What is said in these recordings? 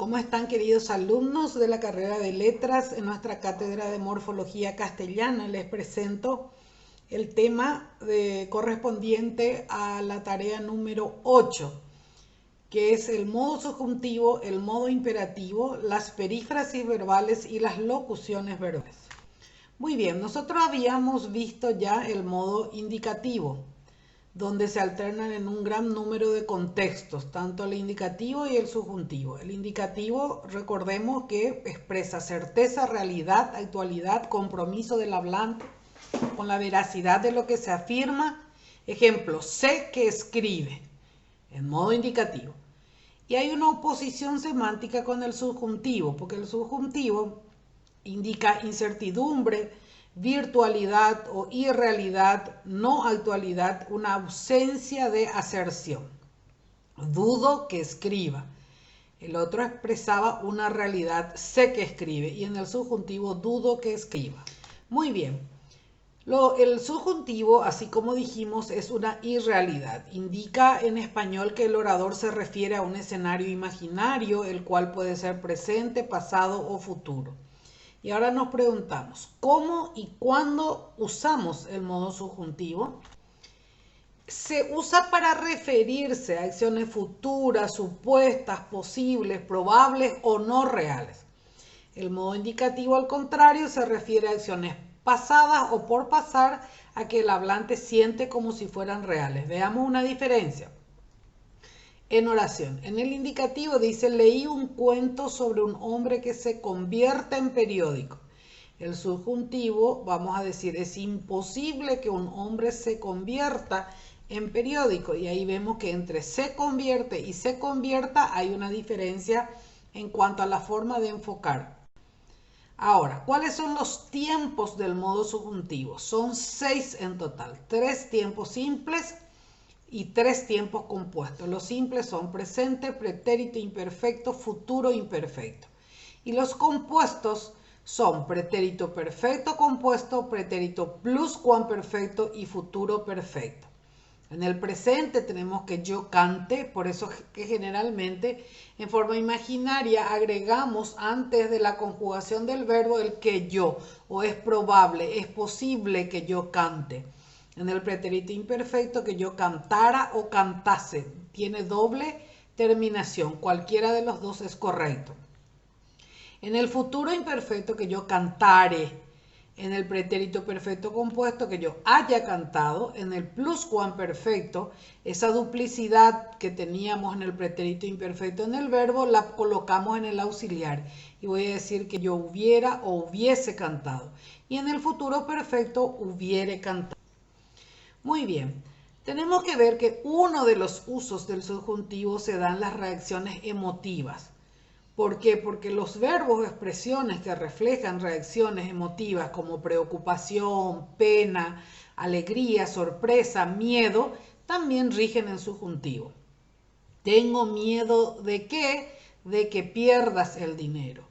¿Cómo están, queridos alumnos de la carrera de Letras? En nuestra cátedra de Morfología Castellana les presento el tema correspondiente a la tarea número 8, que es el modo subjuntivo, el modo imperativo, las perífrasis verbales y las locuciones verbales. Muy bien, nosotros habíamos visto ya el modo indicativo, donde se alternan en un gran número de contextos, tanto el indicativo y el subjuntivo. El indicativo, recordemos que expresa certeza, realidad, actualidad, compromiso del hablante con la veracidad de lo que se afirma. Ejemplo, sé que escribe, en modo indicativo. Y hay una oposición semántica con el subjuntivo, porque el subjuntivo indica incertidumbre, virtualidad o irrealidad, no actualidad, una ausencia de aserción. Dudo que escriba. El otro expresaba una realidad, sé que escribe, y en el subjuntivo dudo que escriba. Muy bien. El subjuntivo, así como dijimos, es una irrealidad. Indica en español que el orador se refiere a un escenario imaginario, el cual puede ser presente, pasado o futuro. Y ahora nos preguntamos, ¿cómo y cuándo usamos el modo subjuntivo? Se usa para referirse a acciones futuras, supuestas, posibles, probables o no reales. El modo indicativo, al contrario, se refiere a acciones pasadas o por pasar a que el hablante siente como si fueran reales. Veamos una diferencia. En oración, en el indicativo dice, leí un cuento sobre un hombre que se convierte en periódico. El subjuntivo, vamos a decir, es imposible que un hombre se convierta en periódico. Y ahí vemos que entre se convierte y se convierta hay una diferencia en cuanto a la forma de enfocar. Ahora, ¿cuáles son los tiempos del modo subjuntivo? Son 6 en total, 3 tiempos simples y 3 tiempos compuestos. Los simples son presente, pretérito imperfecto, futuro imperfecto. Y los compuestos son pretérito perfecto compuesto, pretérito pluscuamperfecto y futuro perfecto. En el presente tenemos que yo cante, por eso que generalmente en forma imaginaria agregamos antes de la conjugación del verbo el que yo, o es probable, es posible que yo cante. En el pretérito imperfecto, que yo cantara o cantase, tiene doble terminación, cualquiera de los dos es correcto. En el futuro imperfecto, que yo cantare. En el pretérito perfecto compuesto, que yo haya cantado. En el pluscuamperfecto, esa duplicidad que teníamos en el pretérito imperfecto en el verbo, la colocamos en el auxiliar. Y voy a decir que yo hubiera o hubiese cantado. Y en el futuro perfecto, hubiere cantado. Muy bien. Tenemos que ver que uno de los usos del subjuntivo se dan las reacciones emotivas. ¿Por qué? Porque los verbos o expresiones que reflejan reacciones emotivas como preocupación, pena, alegría, sorpresa, miedo, también rigen en subjuntivo. Tengo miedo ¿de qué? De que pierdas el dinero.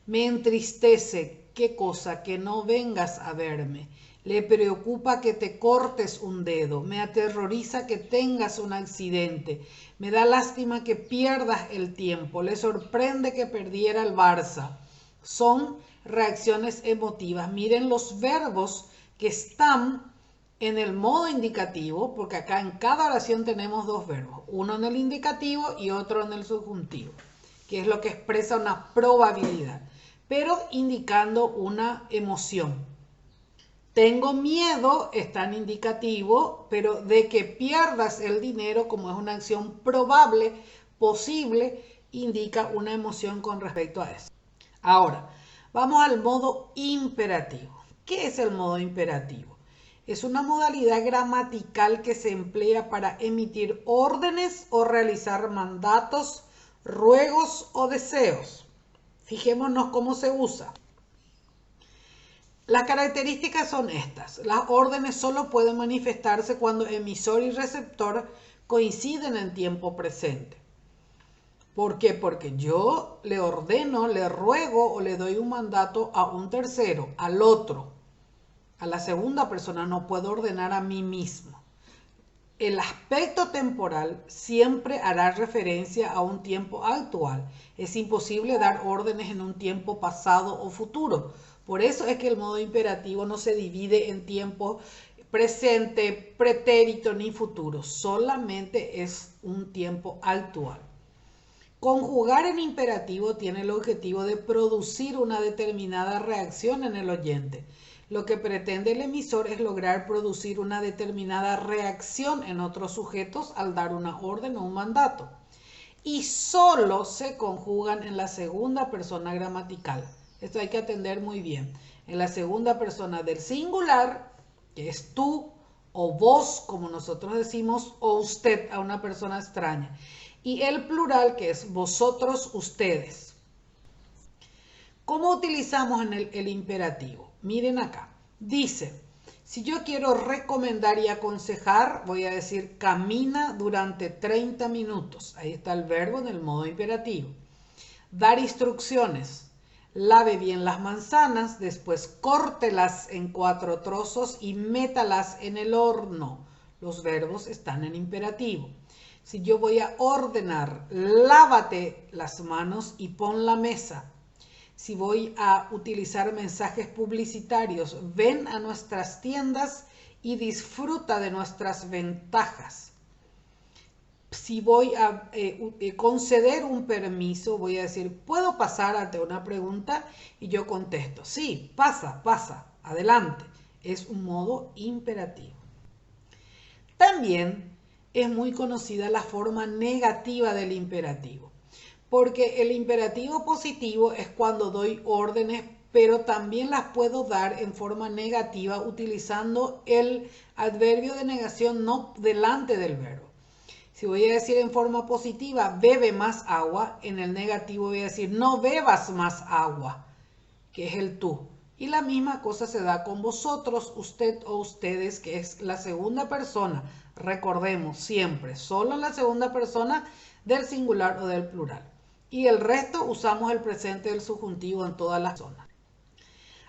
Me entristece, ¿qué cosa? Que no vengas a verme. Le preocupa que te cortes un dedo. Me aterroriza que tengas un accidente. Me da lástima que pierdas el tiempo. Le sorprende que perdiera el Barça. Son reacciones emotivas. Miren los verbos que están en el modo indicativo, porque acá en cada oración tenemos dos verbos. Uno en el indicativo y otro en el subjuntivo, que es lo que expresa una probabilidad, pero indicando una emoción. Tengo miedo, está en indicativo, pero de que pierdas el dinero, como es una acción probable, posible, indica una emoción con respecto a eso. Ahora, vamos al modo imperativo. ¿Qué es el modo imperativo? Es una modalidad gramatical que se emplea para emitir órdenes o realizar mandatos, ruegos o deseos. Fijémonos cómo se usa. Las características son estas. Las órdenes solo pueden manifestarse cuando emisor y receptor coinciden en tiempo presente. ¿Por qué? Porque yo le ordeno, le ruego o le doy un mandato a un tercero, al otro, a la segunda persona. No puedo ordenar a mí mismo. el aspecto temporal siempre hará referencia a un tiempo actual. Es imposible dar órdenes en un tiempo pasado o futuro. Por eso es que el modo imperativo no se divide en tiempo presente, pretérito ni futuro. Solamente es un tiempo actual. Conjugar en imperativo tiene el objetivo de producir una determinada reacción en el oyente. Lo que pretende el emisor es lograr producir una determinada reacción en otros sujetos al dar una orden o un mandato. Y solo se conjugan en la segunda persona gramatical. Esto hay que atender muy bien. En la segunda persona del singular, que es tú o vos, como nosotros decimos, o usted a una persona extraña. Y el plural, que es vosotros, ustedes. ¿Cómo utilizamos en el imperativo? Miren acá. Dice, si yo quiero recomendar y aconsejar, voy a decir camina durante 30 minutos. Ahí está el verbo en el modo imperativo. Dar instrucciones. Lave bien las manzanas, después córtelas en 4 trozos y métalas en el horno. Los verbos están en imperativo. Si yo voy a ordenar, lávate las manos y pon la mesa. Si voy a utilizar mensajes publicitarios, ven a nuestras tiendas y disfruta de nuestras ventajas. Si voy a conceder un permiso, voy a decir, ¿puedo pasar ante una pregunta? Y yo contesto, sí, pasa, adelante. Es un modo imperativo. También es muy conocida la forma negativa del imperativo, porque el imperativo positivo es cuando doy órdenes, pero también las puedo dar en forma negativa utilizando el adverbio de negación no delante del verbo. Si voy a decir en forma positiva, bebe más agua, en el negativo voy a decir, no bebas más agua, que es el tú. Y la misma cosa se da con vosotros, usted o ustedes, que es la segunda persona. Recordemos siempre, solo en la segunda persona del singular o del plural. Y el resto usamos el presente del subjuntivo en todas las zonas.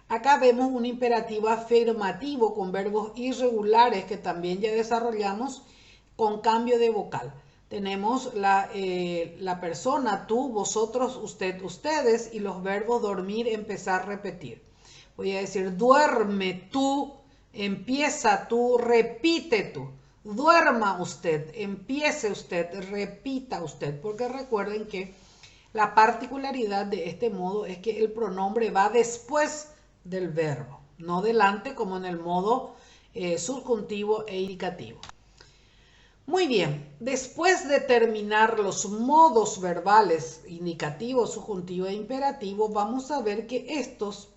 Acá vemos un imperativo afirmativo con verbos irregulares que también ya desarrollamos con cambio de vocal. Tenemos la persona, tú, vosotros, usted, ustedes y los verbos dormir, empezar, repetir. Voy a decir duerme tú, empieza tú, repite tú. Duerma usted, empiece usted, repita usted. Porque recuerden que la particularidad de este modo es que el pronombre va después del verbo, no delante como en el modo subjuntivo e indicativo. Muy bien, después de terminar los modos verbales indicativo, subjuntivo e imperativo, vamos a ver que estos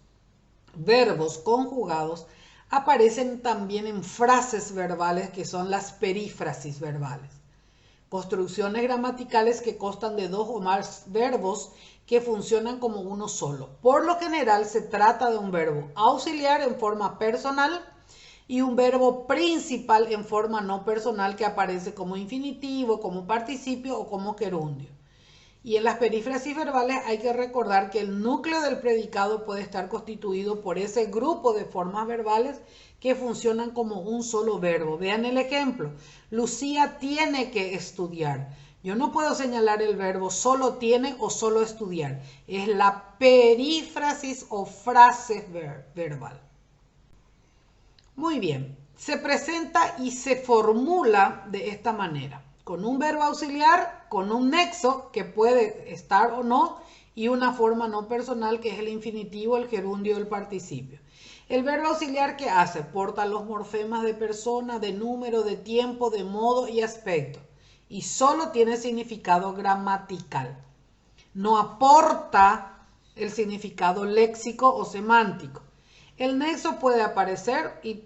verbos conjugados aparecen también en frases verbales que son las perífrasis verbales. Construcciones gramaticales que constan de 2 o más verbos que funcionan como uno solo. Por lo general se trata de un verbo auxiliar en forma personal y un verbo principal en forma no personal que aparece como infinitivo, como participio o como gerundio. Y en las perífrasis verbales hay que recordar que el núcleo del predicado puede estar constituido por ese grupo de formas verbales que funcionan como un solo verbo. Vean el ejemplo. Lucía tiene que estudiar. Yo no puedo señalar el verbo solo tiene o solo estudiar. Es la perífrasis o frase verbal. Muy bien. Se presenta y se formula de esta manera. Con un verbo auxiliar, con un nexo que puede estar o no, y una forma no personal que es el infinitivo, el gerundio, el participio. El verbo auxiliar, ¿qué hace? Porta los morfemas de persona, de número, de tiempo, de modo y aspecto. Y solo tiene significado gramatical. No aporta el significado léxico o semántico. El nexo puede aparecer y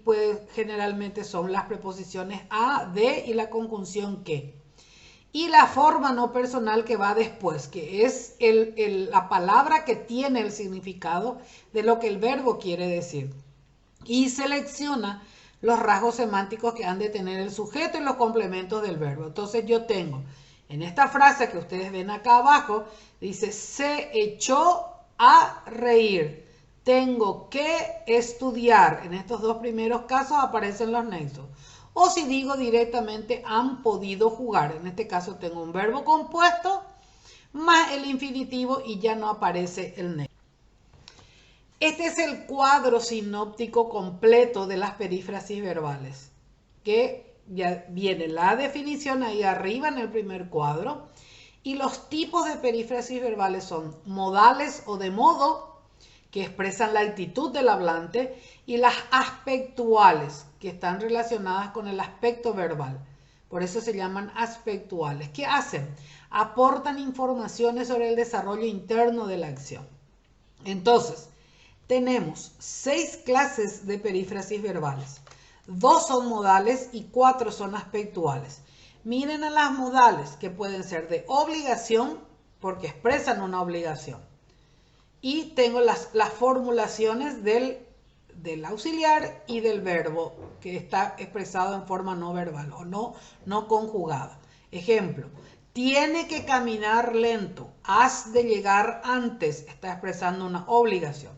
generalmente son las preposiciones a, de y la conjunción que. Y la forma no personal que va después, que es la palabra que tiene el significado de lo que el verbo quiere decir. Y selecciona los rasgos semánticos que han de tener el sujeto y los complementos del verbo. Entonces yo tengo, en esta frase que ustedes ven acá abajo, dice, se echó a reír. Tengo que estudiar. En estos dos primeros casos aparecen los nexos. o si digo directamente han podido jugar. En este caso tengo un verbo compuesto más el infinitivo y ya no aparece el negativo. Este es el cuadro sinóptico completo de las perífrasis verbales, que ya viene la definición ahí arriba en el primer cuadro. Y los tipos de perífrasis verbales son modales o de modo, que expresan la actitud del hablante, y las aspectuales, que están relacionadas con el aspecto verbal. Por eso se llaman aspectuales. ¿Qué hacen? Aportan informaciones sobre el desarrollo interno de la acción. Entonces, tenemos 6 clases de perífrasis verbales. 2 son modales y 4 son aspectuales. Miren a las modales, que pueden ser de obligación, porque expresan una obligación. Y tengo las formulaciones del auxiliar y del verbo, que está expresado en forma no verbal o no conjugada. Ejemplo, tiene que caminar lento, has de llegar antes, está expresando una obligación.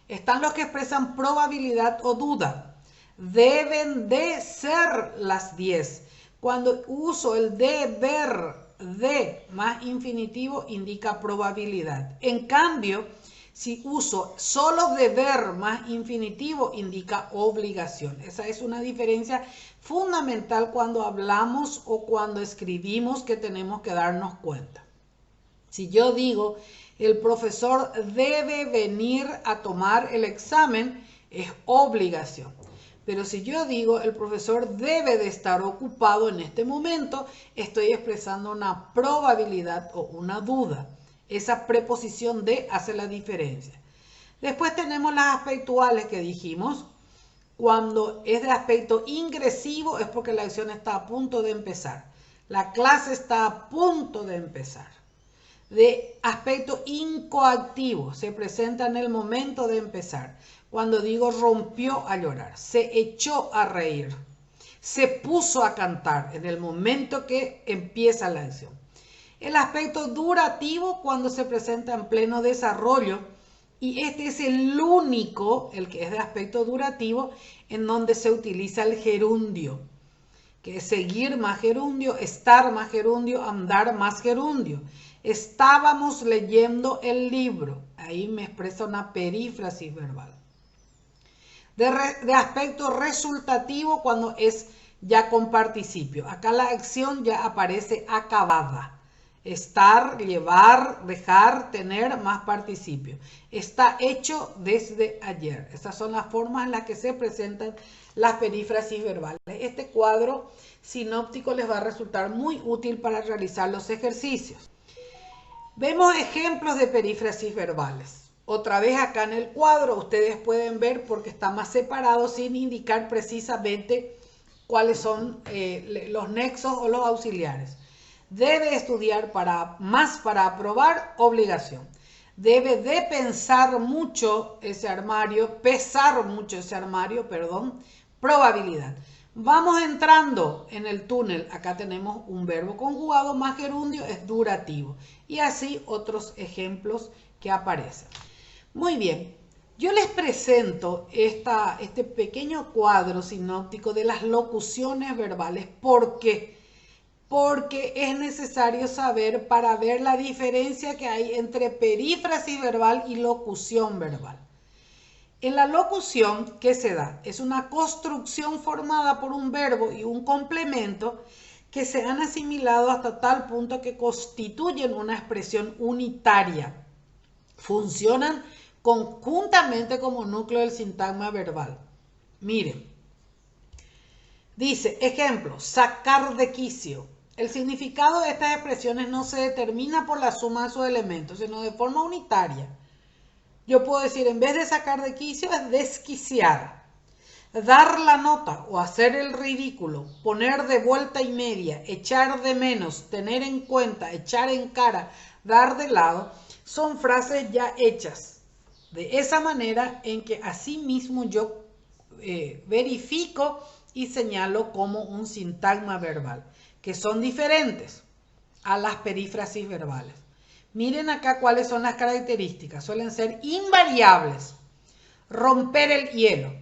Están los que expresan probabilidad o duda. Deben de ser las 10. Cuando uso el deber de más infinitivo indica probabilidad. En cambio, si uso solo deber más infinitivo indica obligación. Esa es una diferencia fundamental cuando hablamos o cuando escribimos que tenemos que darnos cuenta. Si yo digo el profesor debe venir a tomar el examen, es obligación. Pero si yo digo el profesor debe de estar ocupado en este momento, estoy expresando una probabilidad o una duda. Esa preposición de hace la diferencia. Después tenemos las aspectuales que dijimos. Cuando es de aspecto ingresivo es porque la acción está a punto de empezar. La clase está a punto de empezar. De aspecto incoactivo se presenta en el momento de empezar. Cuando digo rompió a llorar, se echó a reír, se puso a cantar en el momento que empieza la acción. El aspecto durativo cuando se presenta en pleno desarrollo, y este es el único, el que es de aspecto durativo, en donde se utiliza el gerundio, que es seguir más gerundio, estar más gerundio, andar más gerundio. Estábamos leyendo el libro, ahí me expresa una perífrasis verbal. De aspecto resultativo cuando es ya con participio. Acá la acción ya aparece acabada. Estar, llevar, dejar, tener más participio. Está hecho desde ayer. Esas son las formas en las que se presentan las perífrasis verbales. Este cuadro sinóptico les va a resultar muy útil para realizar los ejercicios. Vemos ejemplos de perífrasis verbales. Otra vez acá en el cuadro ustedes pueden ver porque está más separado sin indicar precisamente cuáles son los nexos o los auxiliares. Debe estudiar más para aprobar, obligación. Debe de pensar mucho ese armario, pesar mucho ese armario, perdón, probabilidad. Vamos entrando en el túnel, acá tenemos un verbo conjugado más gerundio, es durativo. Y así otros ejemplos que aparecen. Muy bien, yo les presento este pequeño cuadro sinóptico de las locuciones verbales. ¿Por qué? Porque es necesario saber para ver la diferencia que hay entre perífrasis verbal y locución verbal. En la locución, ¿qué se da? Es una construcción formada por un verbo y un complemento que se han asimilado hasta tal punto que constituyen una expresión unitaria. Funcionan conjuntamente como núcleo del sintagma verbal. Miren, dice, ejemplo, sacar de quicio. El significado de estas expresiones no se determina por la suma de sus elementos, sino de forma unitaria. Yo puedo decir, en vez de sacar de quicio, es desquiciar. Dar la nota o hacer el ridículo, poner de vuelta y media, echar de menos, tener en cuenta, echar en cara, dar de lado, son frases ya hechas. De esa manera en que así mismo yo verifico y señalo como un sintagma verbal, que son diferentes a las perífrasis verbales. Miren acá cuáles son las características. Suelen ser invariables. Romper el hielo.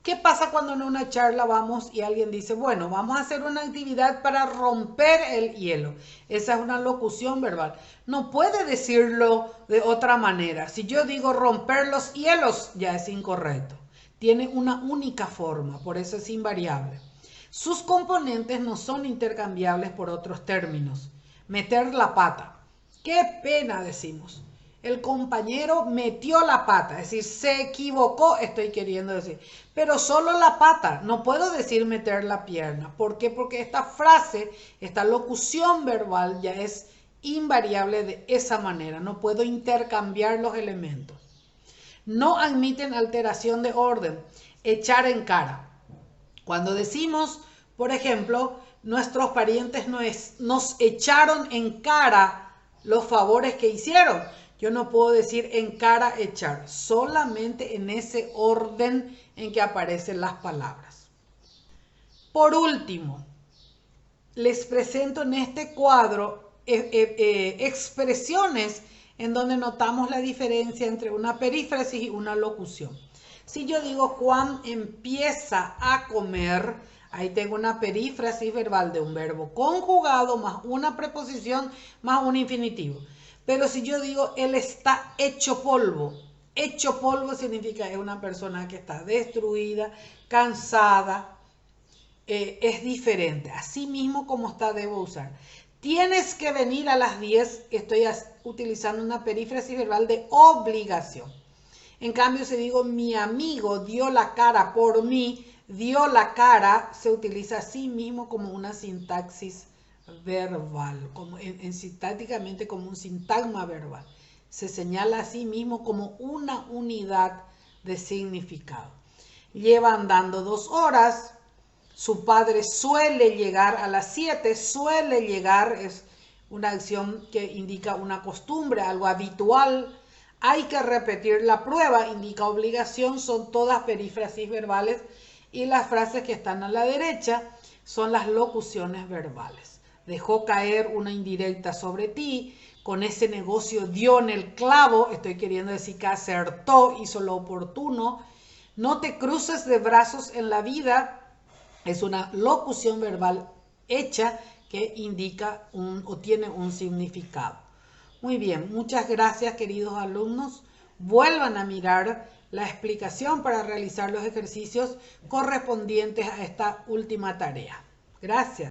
¿Qué pasa cuando en una charla vamos y alguien dice, bueno, vamos a hacer una actividad para romper el hielo? Esa es una locución verbal. No puede decirlo de otra manera. Si yo digo romper los hielos, ya es incorrecto. Tiene una única forma, por eso es invariable. Sus componentes no son intercambiables por otros términos. Meter la pata. Qué pena, decimos. El compañero metió la pata, es decir, se equivocó, estoy queriendo decir. Pero solo la pata, no puedo decir meter la pierna. ¿Por qué? Porque esta frase, esta locución verbal ya es invariable de esa manera. No puedo intercambiar los elementos. No admiten alteración de orden. Echar en cara. Cuando decimos, por ejemplo, nuestros parientes nos echaron en cara los favores que hicieron. Yo no puedo decir en cara echar, solamente en ese orden en que aparecen las palabras. Por último, les presento en este cuadro expresiones en donde notamos la diferencia entre una perífrasis y una locución. Si yo digo Juan empieza a comer, ahí tengo una perífrasis verbal de un verbo conjugado más una preposición más un infinitivo. Pero si yo digo él está hecho polvo significa es una persona que está destruida, cansada, es diferente. Así mismo como está, debo usar. Tienes que venir a las 10, estoy utilizando una perífrasis verbal de obligación. En cambio, si digo mi amigo dio la cara por mí, dio la cara, se utiliza así mismo como una sintaxis verbal, sintácticamente como un sintagma verbal. Se señala a sí mismo como una unidad de significado. Lleva andando 2 horas, su padre suele llegar a las 7, suele llegar, es una acción que indica una costumbre, algo habitual. Hay que repetir la prueba, indica obligación, son todas perífrasis verbales y las frases que están a la derecha son las locuciones verbales. Dejó caer una indirecta sobre ti, con ese negocio dio en el clavo, estoy queriendo decir que acertó, hizo lo oportuno. No te cruces de brazos en la vida, es una locución verbal hecha que indica o tiene un significado. Muy bien, muchas gracias queridos alumnos. Vuelvan a mirar la explicación para realizar los ejercicios correspondientes a esta última tarea. Gracias.